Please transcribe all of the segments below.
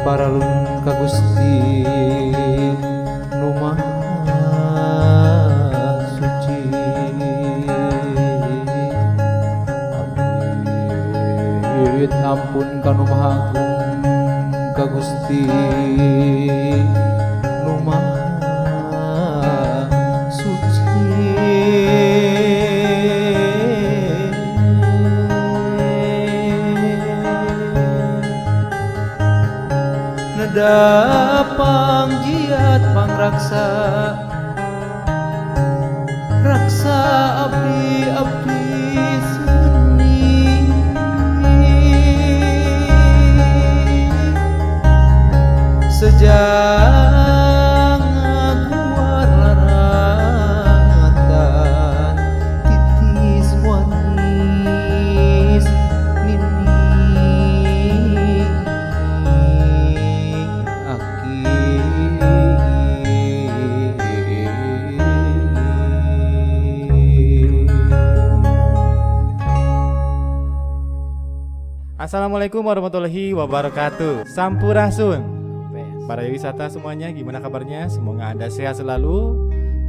Paralun ka Gusti nu Maha Suci. Abdi ampun ka nu Maha Agung ka Gusti nu Maha Suci. Neda panggiat pangraksa raksa abdi seni sejang ngaguar larangatan titis wanis Assalamualaikum warahmatullahi wabarakatuh. Sampurasun. Para wisata semuanya, gimana kabarnya? Semoga Anda sehat selalu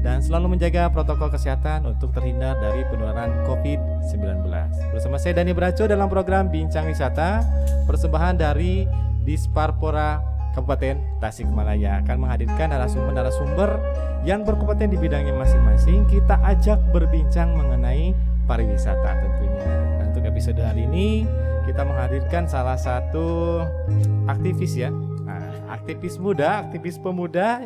dan selalu menjaga protokol kesehatan untuk terhindar dari penularan COVID-19. Bersama saya Dani Braco dalam program Bincang Wisata, persembahan dari Disparpora Kabupaten Tasikmalaya akan menghadirkan narasumber-narasumber yang berkompeten di bidangnya masing-masing. Kita ajak berbincang mengenai pariwisata tentunya. Dan untuk episode hari ini kita menghadirkan salah satu aktivis ya, aktivis muda, aktivis pemuda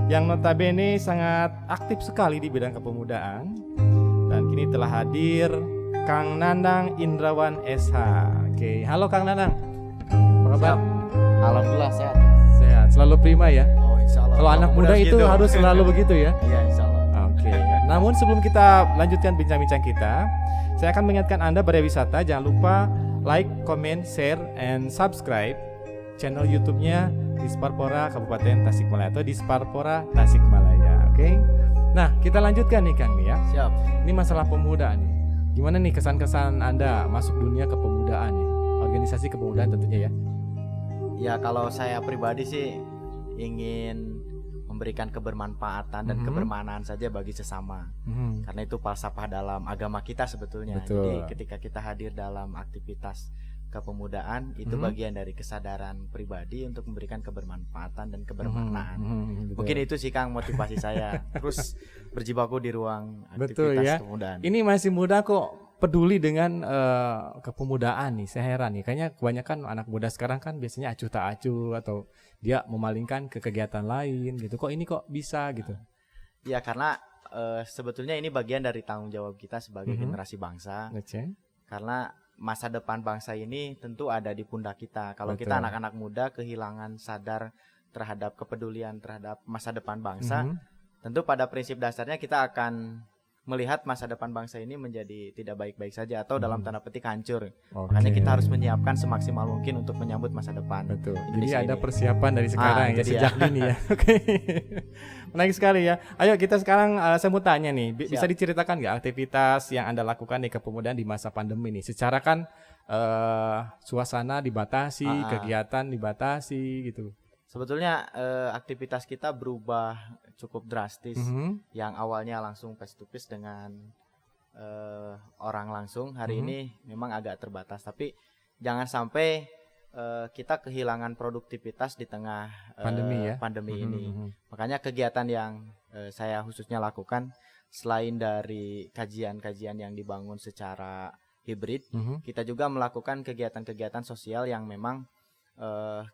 yang notabene sangat aktif sekali di bidang kepemudaan. Dan kini telah hadir Kang Nandang Indrawan SH. Oke, halo Kang Nandang. Apa kabar? Alhamdulillah sehat. Sehat, selalu prima ya. Oh, insyaallah. Kalau anak muda itu harus selalu begitu ya. Iya, insyaallah. Oke. Namun sebelum kita lanjutkan bincang-bincang kita, saya akan mengingatkan Anda pada wisata, jangan lupa like, comment, share, and subscribe channel YouTube-nya Disparpora Kabupaten Tasikmalaya atau Disparpora Tasikmalaya. Oke. Nah, kita lanjutkan nih Kang nih ya. Siap. Ini masalah pemuda nih. Gimana nih kesan-kesan Anda masuk dunia kepemudaan nih? Organisasi kepemudaan tentunya ya. Ya, kalau saya pribadi sih ingin memberikan kebermanfaatan dan kebermanaan saja bagi sesama. Karena itu falsafah dalam agama kita sebetulnya. Betul. Jadi ketika kita hadir dalam aktivitas kepemudaan itu bagian dari kesadaran pribadi untuk memberikan kebermanfaatan dan kebermaknaan. Mungkin itu sih Kang motivasi saya terus berjibaku di ruang aktivitas Betul ya. kepemudaan. Ini masih muda kok peduli dengan kepemudaan nih. Saya heran nih, kayaknya kebanyakan anak muda sekarang kan biasanya acuh tak acuh atau dia memalingkan ke kegiatan lain gitu. Kok ini kok bisa gitu? Ya karena sebetulnya ini bagian dari tanggung jawab kita sebagai generasi bangsa. Karena masa depan bangsa ini tentu ada di pundak kita. Kalau Betul. kita anak-anak muda kehilangan sadar terhadap kepedulian terhadap masa depan bangsa, tentu pada prinsip dasarnya kita akan melihat masa depan bangsa ini menjadi tidak baik-baik saja atau dalam tanda petik hancur. Makanya kita harus menyiapkan semaksimal mungkin untuk menyambut masa depan. Betul. Jadi Indonesia ada ini. persiapan dari sekarang ya, jadi sejak dini ya. Oke. Menarik sekali ya. Ayo kita sekarang saya mau tanya nih, bisa Siap. diceritakan nggak aktivitas yang Anda lakukan di kepemudaan di masa pandemi ini? Secara kan suasana dibatasi, kegiatan dibatasi gitu. Sebetulnya aktivitas kita berubah cukup drastis. Yang awalnya langsung face to face dengan orang langsung, hari ini memang agak terbatas. Tapi jangan sampai kita kehilangan produktivitas di tengah pandemi ini. Makanya kegiatan yang saya khususnya lakukan, selain dari kajian-kajian yang dibangun secara hibrid, kita juga melakukan kegiatan-kegiatan sosial yang memang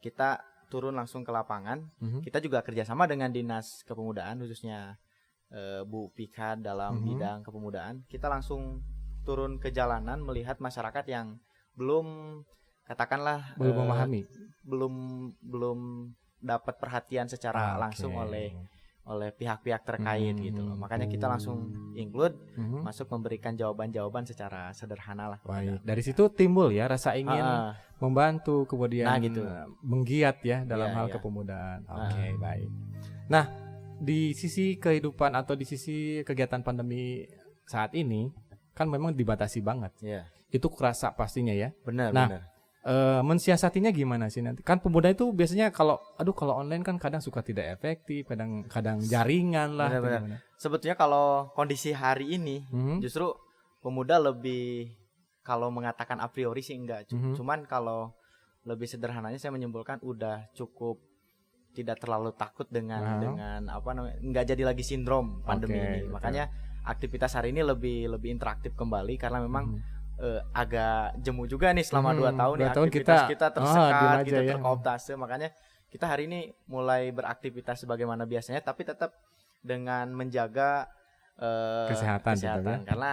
kita turun langsung ke lapangan. Kita juga kerjasama dengan Dinas Kepemudaan, khususnya Bu Pika dalam bidang kepemudaan. Kita langsung turun ke jalanan melihat masyarakat yang belum, katakanlah memahami, belum dapat perhatian secara langsung oleh pihak-pihak terkait gitu loh. Makanya kita langsung include, masuk memberikan jawaban-jawaban secara sederhana lah. Baik. Dari situ timbul ya rasa ingin membantu, kemudian gitu. menggiat ya dalam hal kepemudaan. Oke, baik. Nah, di sisi kehidupan atau di sisi kegiatan pandemi saat ini kan memang dibatasi banget. Iya. Itu kerasa pastinya ya. Benar, nah, benar. Mensiasatinya gimana sih nanti? Kan pemuda itu biasanya kalau online kan kadang suka tidak efektif, kadang jaringan lah. Benar. Sebetulnya kalau kondisi hari ini justru pemuda lebih, kalau mengatakan a priori sih enggak. Cuman kalau lebih sederhananya saya menyimpulkan udah cukup tidak terlalu takut dengan apa namanya, enggak jadi lagi sindrom pandemi ini. Makanya aktivitas hari ini lebih interaktif kembali karena memang agak jemu juga nih selama 2 tahun nih aktivitas kita tersekat gitu, terkooptase. Makanya kita hari ini mulai beraktivitas sebagaimana biasanya, tapi tetap dengan menjaga kesehatan gitu ya. Karena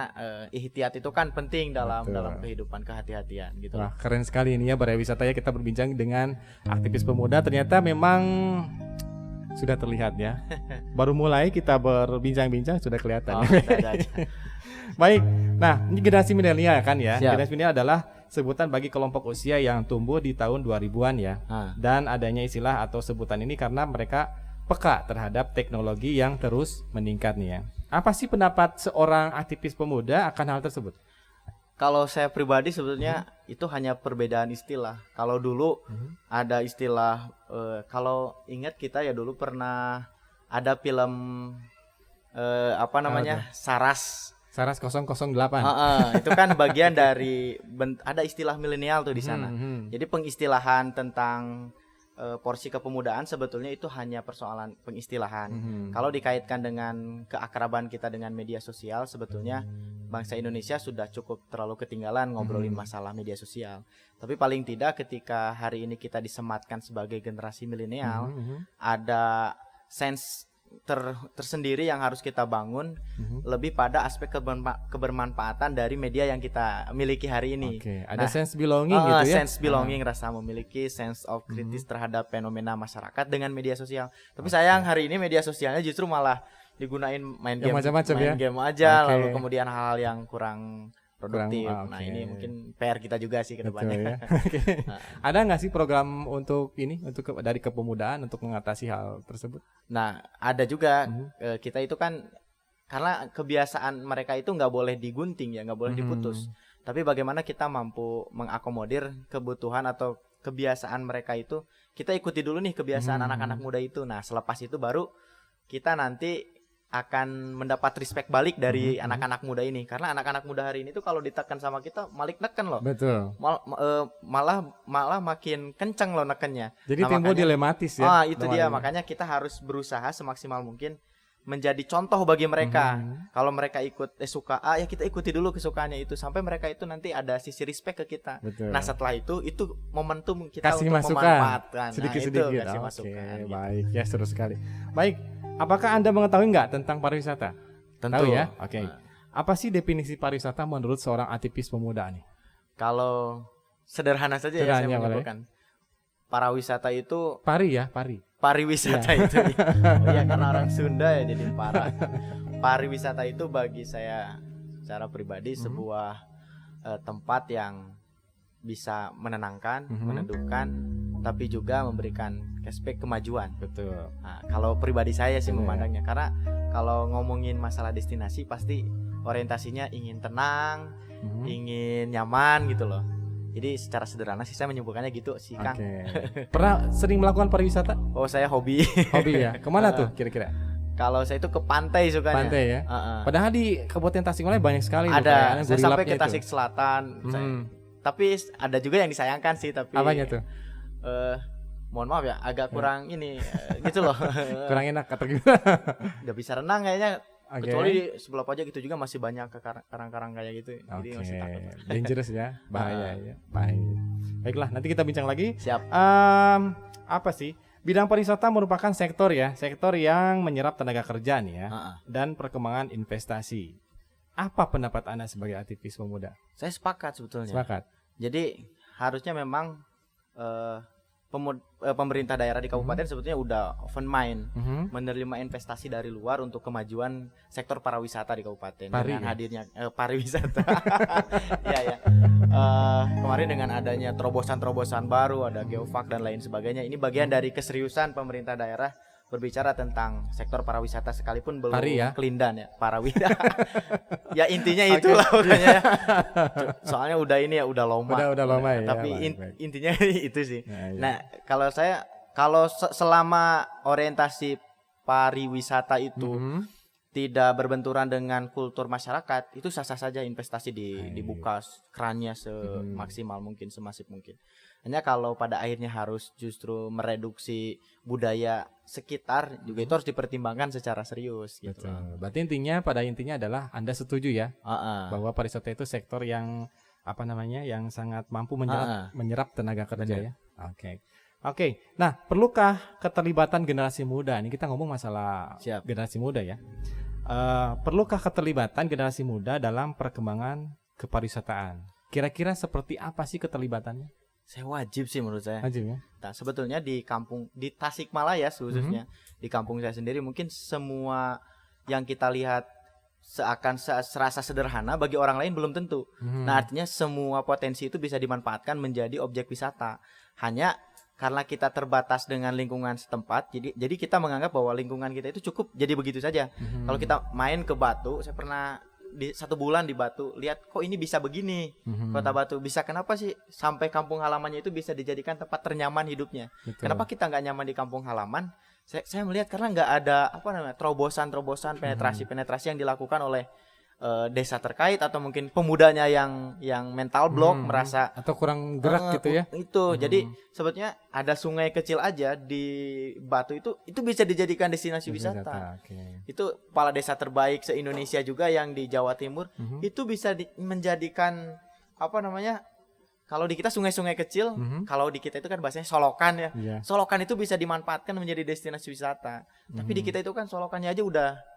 ihtiyat itu kan penting dalam kehidupan, kehati-hatian gitu. Wah, keren sekali ini ya Bara Wisata ya, kita berbincang dengan aktivis pemuda. Ternyata memang sudah terlihat ya. Baru mulai kita berbincang-bincang sudah kelihatan. Baik, nah ini generasi milenial kan ya. Generasi milenial adalah sebutan bagi kelompok usia yang tumbuh di tahun 2000-an ya. Dan adanya istilah atau sebutan ini karena mereka peka terhadap teknologi yang terus meningkat nih ya. Apa sih pendapat seorang aktivis pemuda akan hal tersebut? Kalau saya pribadi sebetulnya itu hanya perbedaan istilah. Kalau dulu ada istilah, kalau ingat kita ya dulu pernah ada film apa namanya, Saras 008. Itu kan bagian dari ada istilah milenial tuh di sana. Jadi pengistilahan tentang porsi kepemudaan sebetulnya itu hanya persoalan pengistilahan. Kalau dikaitkan dengan keakraban kita dengan media sosial, sebetulnya bangsa Indonesia sudah cukup terlalu ketinggalan ngobrolin masalah media sosial. Tapi paling tidak ketika hari ini kita disematkan sebagai generasi milenial, ada sense tersendiri yang harus kita bangun, lebih pada aspek kebermanfaatan dari media yang kita miliki hari ini. Ada sense belonging gitu ya. Sense belonging, rasa memiliki sense of kritis terhadap fenomena masyarakat dengan media sosial. Tapi sayang hari ini media sosialnya justru malah digunain main game, game aja, lalu kemudian hal-hal yang kurang produktif. Ini mungkin PR kita juga sih ke depannya. Ya. Ada nggak sih program untuk dari kepemudaan untuk mengatasi hal tersebut? Nah, ada juga. Kita itu kan karena kebiasaan mereka itu nggak boleh digunting ya, nggak boleh diputus. Tapi bagaimana kita mampu mengakomodir kebutuhan atau kebiasaan mereka itu, kita ikuti dulu nih kebiasaan anak-anak muda itu. Nah, selepas itu baru kita nanti akan mendapat respect balik dari anak-anak muda ini, karena anak-anak muda hari ini tuh kalau ditekan sama kita malik neken loh. Betul. Malah makin kenceng loh nekennya. Jadi timbul dilematis ya. Itu dia, makanya kita harus berusaha semaksimal mungkin menjadi contoh bagi mereka. Kalau mereka suka A, ya kita ikuti dulu kesukaannya itu sampai mereka itu nanti ada sisi respect ke kita. Betul. Nah, setelah itu momentum kita kasih untuk masukan. Memanfaatkan. Sedikit-sedikit. Kasih masukan. Gitu. Baik, ya seru sekali. Baik. Apakah Anda mengetahui nggak tentang pariwisata? Tentu. Tahu ya. Apa sih definisi pariwisata menurut seorang aktivis pemuda nih? Kalau sederhana saja ya saya menyebutkan. Pariwisata itu pariwisata itu. Oh iya, karena orang Sunda ya jadi pariwisata itu bagi saya secara pribadi sebuah tempat yang bisa menenangkan, meneduhkan, tapi juga memberikan aspek kemajuan. Betul. Nah, kalau pribadi saya sih memandangnya, karena kalau ngomongin masalah destinasi pasti orientasinya ingin tenang, ingin nyaman gitu loh. Jadi secara sederhana sih saya menyebutkannya gitu sih, Kang. Pernah sering melakukan pariwisata? Oh, saya hobi. Hobi ya. Kemana tuh kira-kira? Kalau saya itu ke pantai sukanya. Pantai ya. Padahal di Kabupaten Tasikmalaya banyak sekali. Ada. Saya sampai ke Tasik Selatan. Tapi ada juga yang disayangkan sih. Tapi apanya tuh? Mohon maaf ya, agak kurang ini gitu loh. Kurang enak atau gimana? Gak bisa renang kayaknya. Oke. Kecuali di sebelah pojok itu juga masih banyak karang-karang kayak gitu. Jadi Oke, masih takut. dangerous ya, bahaya ya. Baiklah, nanti kita bincang lagi. Siap. Apa sih? Bidang pariwisata merupakan sektor yang menyerap tenaga kerja nih ya, dan perkembangan investasi. Apa pendapat Anda sebagai aktivis pemuda? Saya sepakat sebetulnya. Sepakat. Jadi harusnya memang pemerintah daerah di kabupaten sebetulnya udah open mind menerima investasi dari luar untuk kemajuan sektor pariwisata di kabupaten dengan hadirnya pariwisata. Ya. Kemarin dengan adanya terobosan-terobosan baru, ada geofak dan lain sebagainya. Ini bagian dari keseriusan pemerintah daerah berbicara tentang sektor pariwisata sekalipun belum kelindan ya, pariwisata. Ya intinya itulah pokoknya. Soalnya udah lama. Udah lama ya. Tapi intinya itu sih. Nah, kalau selama orientasi pariwisata itu tidak berbenturan dengan kultur masyarakat, itu sah-sah saja investasi dibuka kerannya semaksimal mungkin, semasif mungkin. Hanya kalau pada akhirnya harus justru mereduksi budaya sekitar, juga itu harus dipertimbangkan secara serius gitu. Betul. Berarti pada intinya adalah Anda setuju ya bahwa pariwisata itu sektor yang yang sangat mampu menyerap tenaga kerja ya. Oke. Nah, perlukah keterlibatan generasi muda? Ini kita ngomong masalah generasi muda ya. Perlukah keterlibatan generasi muda dalam perkembangan kepariwisataan? Kira-kira seperti apa sih keterlibatannya? Saya wajib sih menurut saya. Wajib ya. Nah, sebetulnya di Tasikmalaya khususnya, di kampung saya sendiri mungkin semua yang kita lihat serasa sederhana bagi orang lain belum tentu. Nah, artinya semua potensi itu bisa dimanfaatkan menjadi objek wisata. Hanya karena kita terbatas dengan lingkungan setempat, jadi kita menganggap bahwa lingkungan kita itu cukup jadi begitu saja. Kalau kita main ke Batu, saya pernah di 1 bulan di Batu, lihat kok ini bisa begini. Kota Batu bisa, kenapa sih sampai kampung halamannya itu bisa dijadikan tempat ternyaman hidupnya? Betul. Kenapa kita nggak nyaman di kampung halaman? Saya melihat karena nggak ada terobosan penetrasi yang dilakukan oleh desa terkait, atau mungkin pemudanya yang mental block, merasa atau kurang gerak gitu ya. Itu jadi sebetulnya ada sungai kecil aja di Batu itu bisa dijadikan destinasi wisata. Itu kepala desa terbaik se-Indonesia juga yang di Jawa Timur, itu bisa menjadikan kalau di kita sungai-sungai kecil, kalau di kita itu kan bahasanya solokan ya. Solokan itu bisa dimanfaatkan menjadi destinasi wisata. Tapi di kita itu kan solokannya aja udah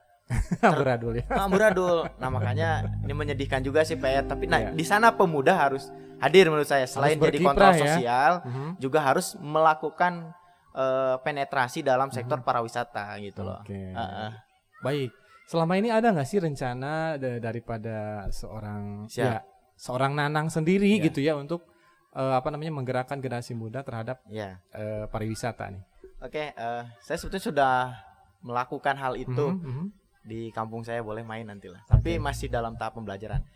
amburadul ya. Amburadul. Nah, makanya ini menyedihkan juga sih PR. Tapi di sana pemuda harus hadir menurut saya. Selain jadi kontrol sosial, juga harus melakukan penetrasi dalam sektor pariwisata gitu loh. Baik. Selama ini ada nggak sih rencana daripada seorang Nanang sendiri gitu ya untuk menggerakkan generasi muda terhadap pariwisata nih? Saya sebetulnya sudah melakukan hal itu. Di kampung saya, boleh main nantilah. Tapi masih dalam tahap pembelajaran.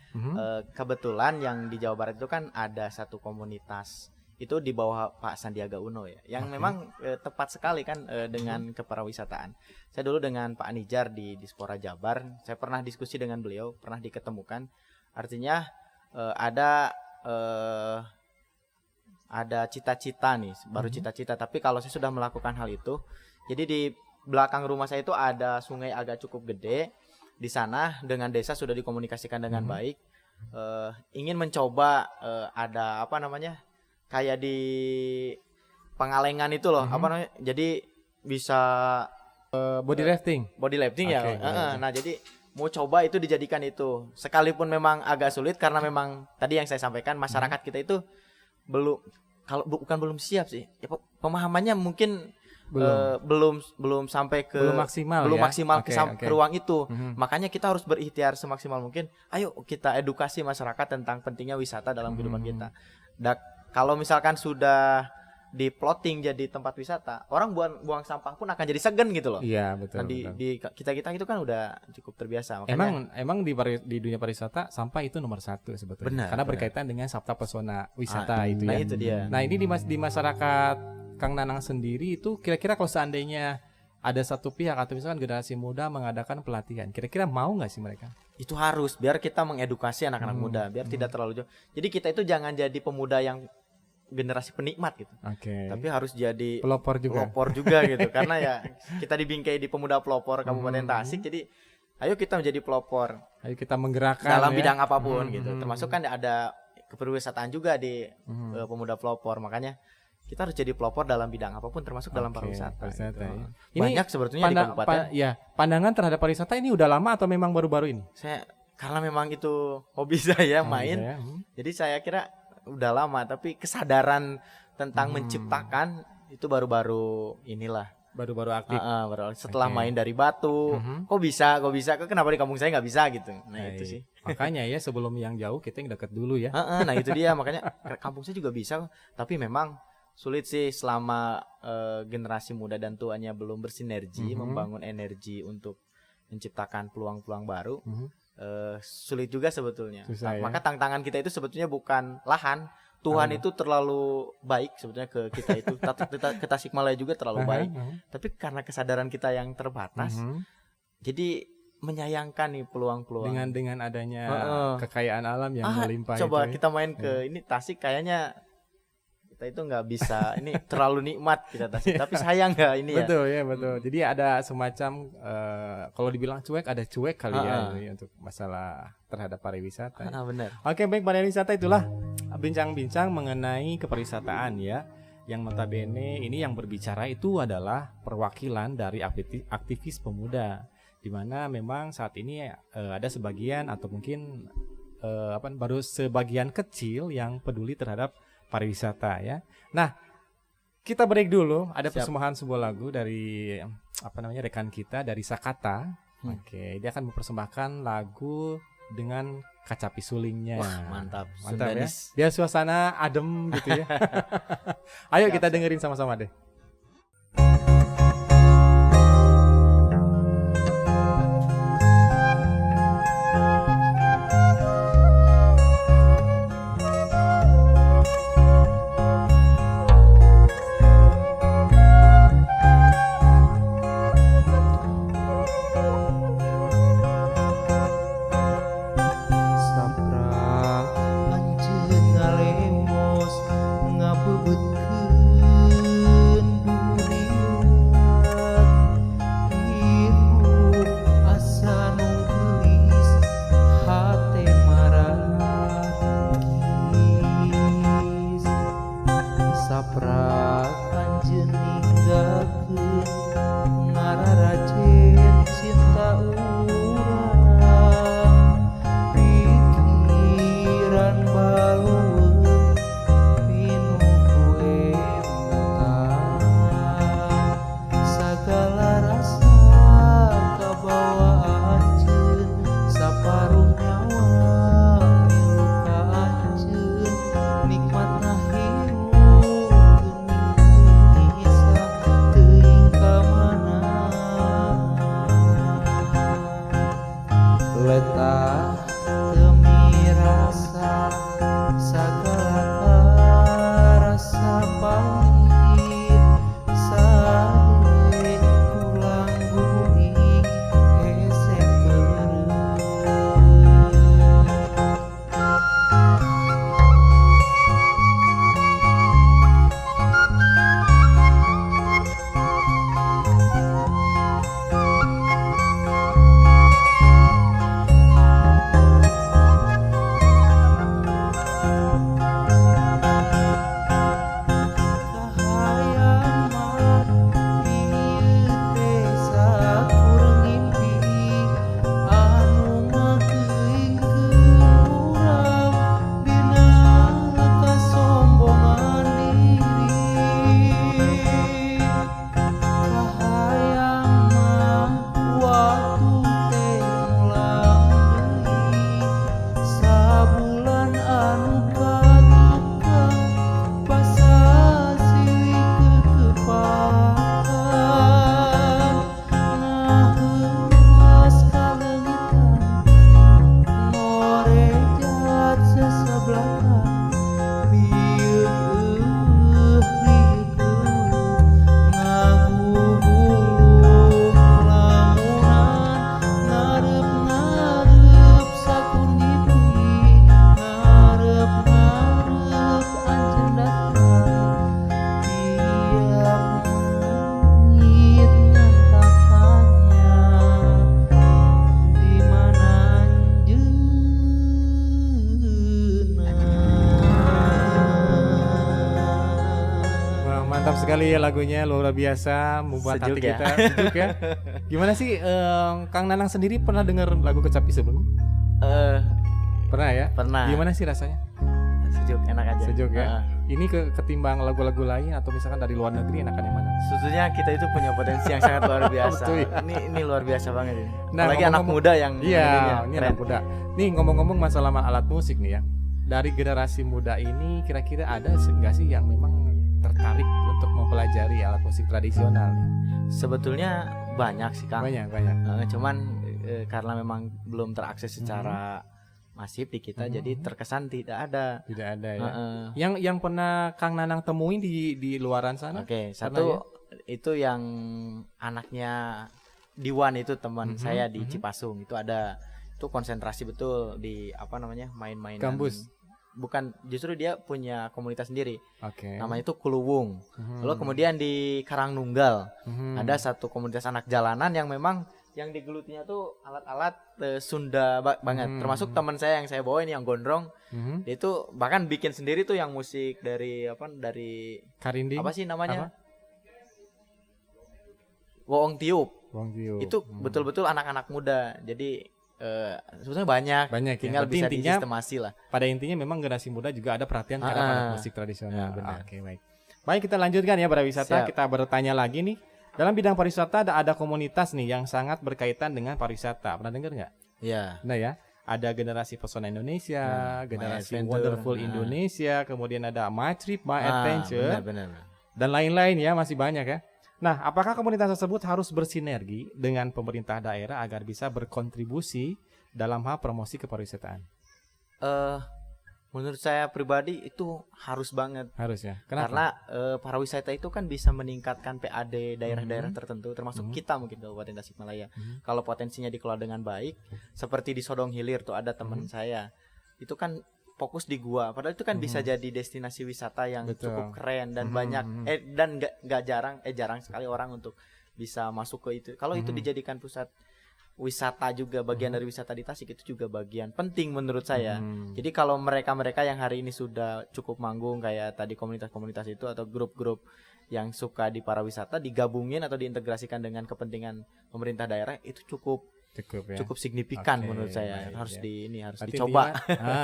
Kebetulan yang di Jawa Barat itu kan ada satu komunitas itu di bawah Pak Sandiaga Uno ya, yang memang tepat sekali kan dengan kepariwisataan. Saya dulu dengan Pak Anijar di Dispora Jabar, saya pernah diskusi dengan beliau, pernah diketemukan. Artinya ada cita-cita nih, baru cita-cita. Tapi kalau saya sudah melakukan hal itu, jadi di belakang rumah saya itu ada sungai agak cukup gede. Di sana dengan desa sudah dikomunikasikan dengan baik. Ingin mencoba ada kayak di Pengalengan itu loh, jadi bisa body lifting ya. Nah, jadi mau coba itu dijadikan itu. Sekalipun memang agak sulit karena memang tadi yang saya sampaikan, masyarakat kita itu belum siap sih. Ya, pemahamannya mungkin belum sampai ke maksimal ke ruang itu. Makanya kita harus berikhtiar semaksimal mungkin. Ayo kita edukasi masyarakat tentang pentingnya wisata dalam kehidupan kita. Kalau misalkan sudah di plotting jadi tempat wisata, orang buang sampah pun akan jadi segan gitu loh. Iya, betul. Di kita itu kan udah cukup terbiasa. Makanya, emang di dunia pariwisata sampah itu nomor 1 sebetulnya. Karena berkaitan dengan sabta pesona wisata itu ya. Itu dia. Nah, ini di masyarakat Kang Nanang sendiri itu kira-kira kalau seandainya ada satu pihak atau misalkan generasi muda mengadakan pelatihan, kira-kira mau nggak sih mereka? Itu harus, biar kita mengedukasi anak-anak muda, biar tidak terlalu jauh. Jadi kita itu jangan jadi pemuda yang generasi penikmat gitu. Tapi harus jadi pelopor juga gitu. Karena ya kita dibingkai di pemuda pelopor Kabupaten Tasik, jadi ayo kita menjadi pelopor Ayo kita menggerakkan dalam ya. bidang apapun gitu. Termasuk kan ada kepariwisataan juga di pemuda pelopor. Makanya kita harus jadi pelopor dalam bidang apapun termasuk dalam pariwisata. Pariwisata, Gitu. ya. Banyak sebetulnya di kabupaten. Pandangan terhadap pariwisata ini udah lama atau memang baru-baru ini? Saya karena memang itu hobi saya main. Ya. Jadi saya kira udah lama, tapi kesadaran tentang menciptakan itu baru-baru inilah. Baru-baru aktif. Setelah main dari Batu, kok bisa, kok kenapa di kampung saya nggak bisa gitu. Nah itu sih. Makanya ya sebelum yang jauh kita yang dekat dulu ya. Nah itu dia, makanya kampung saya juga bisa, tapi memang sulit sih selama generasi muda dan tuanya belum bersinergi membangun energi untuk menciptakan peluang-peluang baru. Sulit juga sebetulnya. Susah, ya? Maka tantangan kita itu sebetulnya bukan lahan. Tuhan itu terlalu baik sebetulnya ke kita itu. Ke Tasikmalaya juga terlalu baik. Tapi karena kesadaran kita yang terbatas, jadi menyayangkan nih peluang-peluang. Dengan adanya kekayaan alam yang melimpah coba itu. kita main ke ini Tasik, kayaknya kita itu nggak bisa, ini terlalu nikmat kita Tasik. Tapi sayang nggak ini ya. Betul ya, betul. Jadi ada semacam kalau dibilang cuek, ada cuek kali ya ini untuk masalah terhadap pariwisata. Benar. Oke, baik, pariwisata itulah bincang-bincang mengenai kepariwisataan ya. Yang notabene ini yang berbicara itu adalah perwakilan dari aktivis pemuda, di mana memang saat ini ada sebagian atau mungkin baru sebagian kecil yang peduli terhadap pariwisata ya. Nah, kita break dulu. Ada persembahan sebuah lagu dari rekan kita dari Sakata. Oke, dia akan mempersembahkan lagu dengan kacapi sulingnya. Wah, mantap ya. Biar suasana adem gitu ya. Ayo kita dengerin sama-sama deh. sekali ya lagunya, luar biasa, membuat Sejuk hati ya. kita sejuk ya. Gimana sih Kang Nanang sendiri pernah dengar lagu Kecapi sebelumnya? Eh, Pernah ya? Pernah. Gimana sih rasanya? Sejuk, enak aja. Sejuk ya. Heeh. Ini ketimbang lagu-lagu lain atau misalkan dari luar negeri enakan yang mana? Sebetulnya kita itu punya potensi yang sangat luar biasa. Betul ya. Ini luar biasa banget ini. Nah, Apalagi anak ngomong-ngomong- muda yang Iya, dengerin ini keren. anak muda. Nih ngomong-ngomong masalah alat musik nih ya. Dari generasi muda ini kira-kira ada nggak sih yang memang tertarik untuk mempelajari alat musik tradisional nih? Sebetulnya banyak sih Kang. Banyak. Cuman karena memang belum terakses secara masif di kita, jadi terkesan tidak ada. Tidak ada ya. Heeh. Yang pernah Kang Nanang temuin di luaran sana? Oke, Pernah satu ya? itu yang anaknya Diwan itu teman saya di Cipasung itu ada, itu konsentrasi betul di apa namanya main-mainan. Gambus? Bukan, justru dia punya komunitas sendiri. Oke. Namanya itu Kuluwung. Lalu kemudian di Karangnunggal ada satu komunitas anak jalanan yang memang yang digelutinya tuh alat-alat Sunda banget. Termasuk teman saya yang saya bawa ini yang gondrong. Dia itu bahkan bikin sendiri tuh yang musik dari Karinding? apa sih namanya? Apa? Woong Tiup. Wong Tio. Itu betul-betul anak-anak muda. Jadi sebetulnya banyak ya. tinggal Berarti bisa intinya disistemasi lah. pada intinya memang generasi muda juga ada perhatian terhadap alat musik tradisional. Ya, benar. Oke, baik. Baik, kita lanjutkan ya pariwisata. Siap. Kita bertanya lagi nih. Dalam bidang pariwisata ada komunitas nih yang sangat berkaitan dengan pariwisata. Pernah dengar nggak? Iya. Nah ya, ada generasi pesona Indonesia, generasi My Adventure. Wonderful Indonesia, kemudian ada My Trip, My Adventure, Benar. dan lain-lain ya, masih banyak ya. Nah, apakah komunitas tersebut harus bersinergi dengan pemerintah daerah agar bisa berkontribusi dalam hal promosi kepariwisataan? Menurut saya pribadi itu harus banget. Harus ya. Kenapa? Karena pariwisata itu kan bisa meningkatkan PAD daerah-daerah tertentu, termasuk kita mungkin Kabupaten Tasikmalaya. Kalau potensinya dikelola dengan baik, seperti di Sodong Hilir tuh ada teman saya, itu kan fokus di gua. Padahal itu kan bisa jadi destinasi wisata yang Betul. cukup keren dan banyak dan nggak jarang sekali orang untuk bisa masuk ke itu. Kalau itu dijadikan pusat wisata juga, bagian dari wisata di Tasik, itu juga bagian penting menurut saya. Jadi kalau mereka-mereka yang hari ini sudah cukup manggung kayak tadi komunitas-komunitas itu atau grup-grup yang suka di pariwisata digabungin atau diintegrasikan dengan kepentingan pemerintah daerah, itu cukup ya. cukup signifikan Oke, menurut saya. baik, Harus ya. harus Berarti dicoba.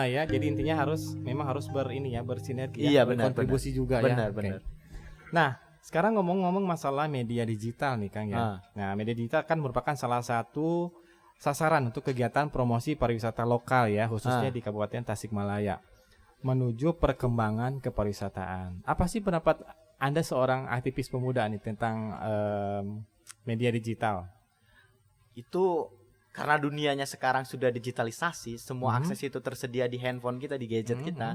ya, jadi intinya memang harus bersinergi Iya, ya, benar, berkontribusi juga benar, ya. Oke. benar. Nah, sekarang ngomong-ngomong masalah media digital nih Kang ya. Ah. Nah, media digital kan merupakan salah satu sasaran untuk kegiatan promosi pariwisata lokal ya, khususnya di Kabupaten Tasikmalaya. Menuju perkembangan kepariwisataan. Apa sih pendapat Anda seorang aktivis pemuda nih tentang media digital? Itu karena dunianya sekarang sudah digitalisasi, semua akses itu tersedia di handphone kita, di gadget kita.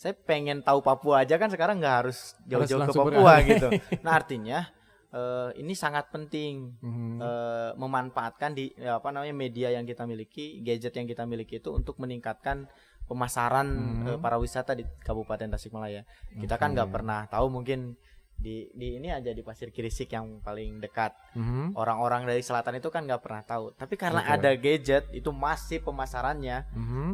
Saya pengen tahu Papua aja kan sekarang nggak harus jauh-jauh ke langsung Papua beralih. gitu. Nah, artinya ini sangat penting memanfaatkan media yang kita miliki, gadget yang kita miliki itu untuk meningkatkan pemasaran pariwisata di Kabupaten Tasikmalaya. Kita kan nggak pernah tahu, mungkin di ini aja di Pasir Kirisik yang paling dekat. Orang-orang dari selatan itu kan nggak pernah tahu. Tapi karena Betul. ada gadget itu masif pemasarannya,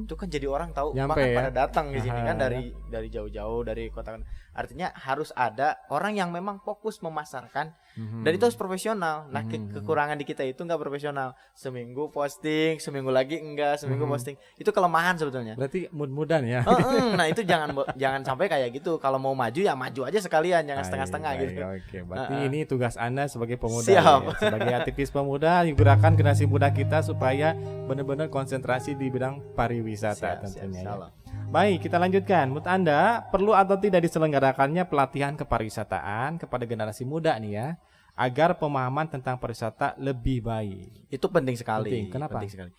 itu kan jadi orang tahu, Nyampe bahkan ya? pada datang di sini kan Aha, dari jauh-jauh dari kota. Artinya harus ada orang yang memang fokus memasarkan dan itu harus profesional. Nah, kekurangan di kita itu nggak profesional. Seminggu posting, seminggu lagi enggak, seminggu posting. Itu kelemahan sebetulnya. Berarti mood-moodan ya. Nah, itu jangan sampai kayak gitu. Kalau mau maju ya maju aja sekalian, jangan setengah-setengah Baik, gitu. Oke, berarti ini tugas Anda sebagai pemuda, Siap. ya, sebagai aktivis pemuda, gerakan generasi muda kita supaya benar-benar konsentrasi di bidang pariwisata tentunya. Ya. Salam. Baik, kita lanjutkan. Menurut Anda, perlu atau tidak diselenggarakannya pelatihan kepariwisataan kepada generasi muda nih ya, agar pemahaman tentang pariwisata lebih baik? Itu penting sekali. Penting. Kenapa? Penting sekali.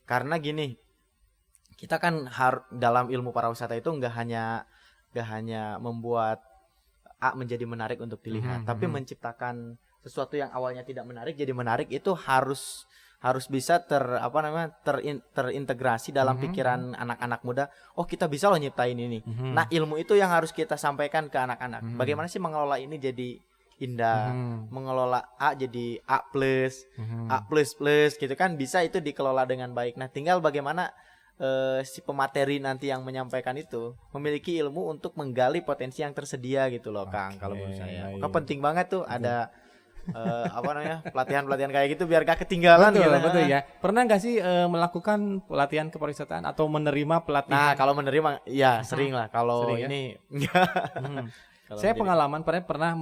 Karena gini, kita kan dalam ilmu pariwisata itu nggak hanya membuat A menjadi menarik untuk dilihat, tapi menciptakan sesuatu yang awalnya tidak menarik jadi menarik. Itu harus bisa terintegrasi dalam pikiran anak-anak muda. Oh, kita bisa loh nyiptain ini. Nah, ilmu itu yang harus kita sampaikan ke anak-anak. Bagaimana sih mengelola ini jadi indah, mengelola A jadi A plus, A plus gitu kan, bisa itu dikelola dengan baik. Nah, tinggal bagaimana si pemateri nanti yang menyampaikan itu memiliki ilmu untuk menggali potensi yang tersedia gitu loh, Kang. Kalau menurut saya, maka penting banget tuh ada pelatihan-pelatihan kayak gitu biar gak ketinggalan. Betul ya. Pernah nggak sih melakukan pelatihan kepariwisataan atau menerima pelatihan? Nah, kalau menerima ya sering lah. Kalau Sering, ini enggak. Saya pengalaman pernah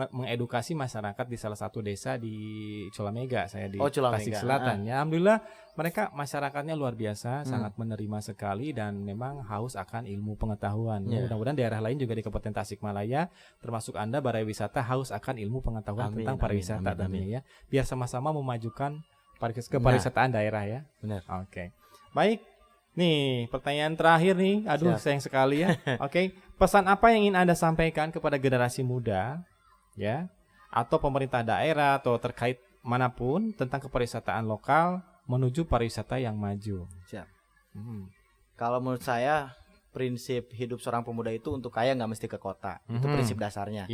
mengedukasi masyarakat di salah satu desa di Culamega, saya di Tasik Selatan. Ya, alhamdulillah mereka masyarakatnya luar biasa, sangat menerima sekali dan memang haus akan ilmu pengetahuan. Mudah-mudahan daerah lain juga di Kabupaten Tasikmalaya, termasuk Anda Balai Wisata, haus akan ilmu pengetahuan tentang pariwisata tentunya ya. Biar sama-sama memajukan kepariwisataan daerah ya. Benar. Oke. Baik. Nih, pertanyaan terakhir nih. Aduh, sayang sekali ya. Oke. Pesan apa yang ingin Anda sampaikan kepada generasi muda ya, atau pemerintah daerah atau terkait manapun tentang kepariwisataan lokal menuju pariwisata yang maju? Siap. Kalau menurut saya prinsip hidup seorang pemuda itu untuk kaya nggak mesti ke kota. Itu prinsip dasarnya.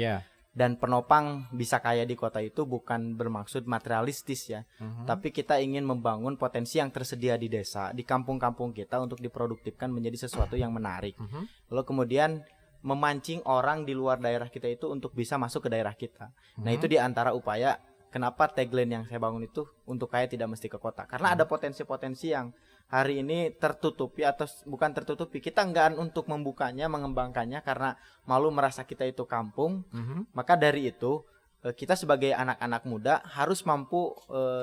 Dan penopang bisa kaya di kota itu bukan bermaksud materialistis ya, tapi kita ingin membangun potensi yang tersedia di desa, di kampung-kampung kita untuk diproduktifkan menjadi sesuatu yang menarik. Lalu kemudian memancing orang di luar daerah kita itu untuk bisa masuk ke daerah kita. Nah, itu di antara upaya kenapa tagline yang saya bangun itu untuk kaya tidak mesti ke kota. Karena ada potensi-potensi yang hari ini tertutupi atau bukan tertutupi, kita enggan untuk membukanya, mengembangkannya karena malu merasa kita itu kampung. Maka dari itu kita sebagai anak-anak muda harus mampu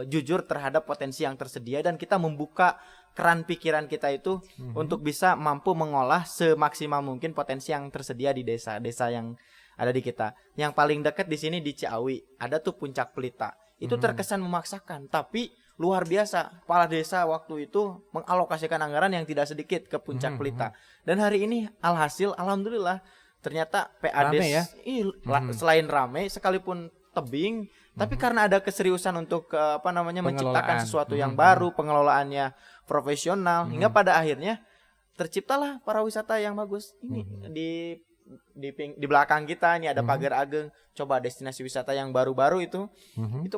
jujur terhadap potensi yang tersedia dan kita membuka keran pikiran kita itu untuk bisa mampu mengolah semaksimal mungkin potensi yang tersedia di desa-desa yang ada di kita. Yang paling dekat di sini di Ciawi ada tuh Puncak Pelita. Itu terkesan memaksakan, tapi luar biasa. Kepala desa waktu itu mengalokasikan anggaran yang tidak sedikit ke Puncak Pelita. Dan hari ini alhasil alhamdulillah ternyata PAD selain rame sekalipun tebing, tapi karena ada keseriusan untuk menciptakan sesuatu yang baru, pengelolaannya profesional, hingga pada akhirnya terciptalah pariwisata yang bagus. Ini di belakang kita ini ada Pagar Ageng. Coba destinasi wisata yang baru-baru itu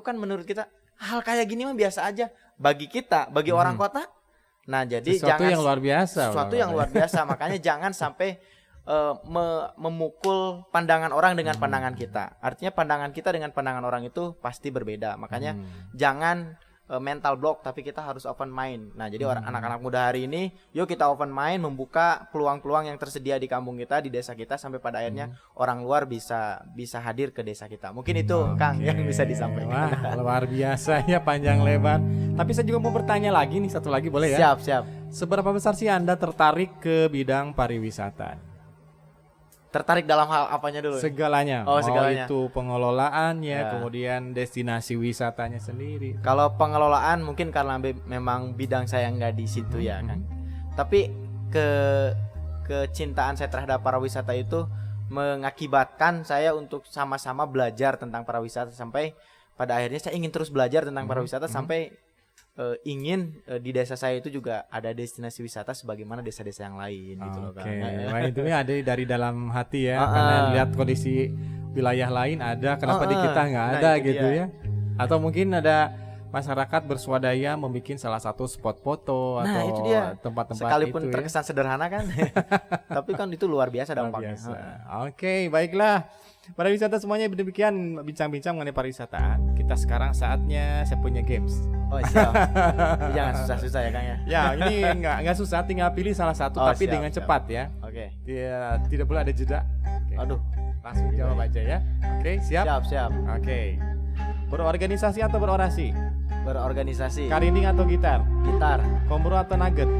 kan menurut kita hal kayak gini mah biasa aja bagi kita, bagi orang kota. Nah, jadi sesuatu yang luar biasa. Sesuatu yang luar biasa. Makanya jangan sampai memukul pandangan orang dengan pandangan kita. Artinya pandangan kita dengan pandangan orang itu pasti berbeda. Makanya jangan mental block, tapi kita harus open mind. Nah, jadi anak-anak muda hari ini, yuk kita open mind, membuka peluang-peluang yang tersedia di kampung kita, di desa kita, sampai pada akhirnya orang luar bisa hadir ke desa kita. Mungkin itu Kang yang bisa disampaikan. Wah, luar biasa ya, panjang lebar. Tapi saya juga mau bertanya lagi nih, satu lagi boleh ya? Siap. Seberapa besar sih Anda tertarik ke bidang pariwisata? Tertarik dalam hal apanya dulu? Segalanya. Segalanya. Itu pengelolaannya, kemudian destinasi wisatanya sendiri. Kalau pengelolaan mungkin karena memang bidang saya nggak di situ ya kan. Tapi kecintaan saya terhadap pariwisata itu mengakibatkan saya untuk sama-sama belajar tentang pariwisata sampai pada akhirnya saya ingin terus belajar tentang pariwisata sampai ingin di desa saya itu juga ada destinasi wisata sebagaimana desa-desa yang lain gitu loh Kang. Wah, itu ada dari dalam hati ya, karena lihat kondisi wilayah lain ada, kenapa di kita nggak ada gitu ya? Atau mungkin ada masyarakat bersuadaya membuat salah satu spot foto atau itu dia. Tempat-tempat sekalipun itu terkesan sederhana kan, tapi kan itu luar biasa dampaknya. Oke, baiklah. Pariwisata semuanya demikian bincang-bincang mengenai pariwisataan. Kita sekarang saatnya saya punya games. Oh siap. Jangan susah-susah ya Kang ya. Ya ini nggak susah, tinggal pilih salah satu tapi dengan cepat ya. Oke. Tidak boleh ada jeda. Aduh, langsung jawab aja ya. Oke, siap. Siap. Oke. Berorganisasi atau berorasi? Berorganisasi. Karinding atau gitar? Gitar. Kombro atau nugget?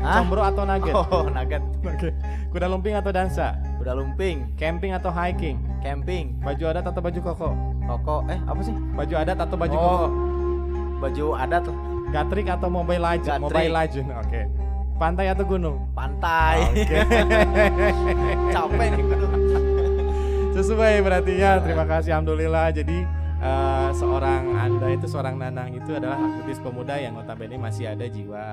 Combro atau nugget? Oh, nugget. Oke. Kuda lumping atau dansa? Kuda lumping. Camping atau hiking? Camping. Baju adat atau baju koko? Koko. Apa sih? Baju adat atau baju koko? Baju adat lah. Gatrik atau Mobile Legend? Mobile Legend. Oke. Pantai atau gunung? Pantai. Oke. Capek nih gunung. Sesuai berarti ya. Terima kasih, alhamdulillah. Jadi seorang Anda itu, seorang Nanang itu adalah aktivis pemuda yang notabene masih ada jiwa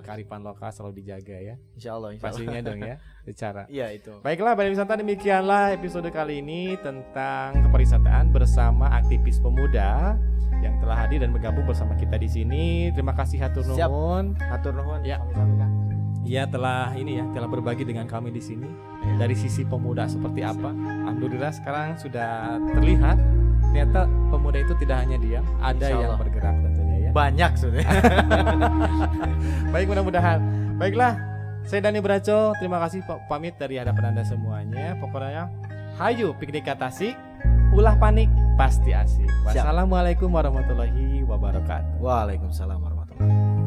kearifan lokal selalu dijaga ya. Insya Allah. Pastinya dong ya, secara. Iya itu. Baiklah, Balai Wisata, demikianlah episode kali ini tentang kepariwisataan bersama aktivis pemuda yang telah hadir dan bergabung bersama kita di sini. Terima kasih hatur nuhun. Hatur nuhun. Ya. Ia telah berbagi dengan kami di sini dari sisi pemuda seperti apa. Alhamdulillah sekarang sudah terlihat ternyata pemuda itu tidak hanya diam, ada yang bergerak tentunya ya. Banyak sebenarnya. Baik, mudah-mudahan. Baiklah, saya Dani Braco, terima kasih pamit dari hadapan Anda semuanya. Pokoknya hayu piknik Tasik, ulah panik pasti asik. Wassalamualaikum warahmatullahi wabarakatuh. Waalaikumsalam warahmatullahi wabarakatuh.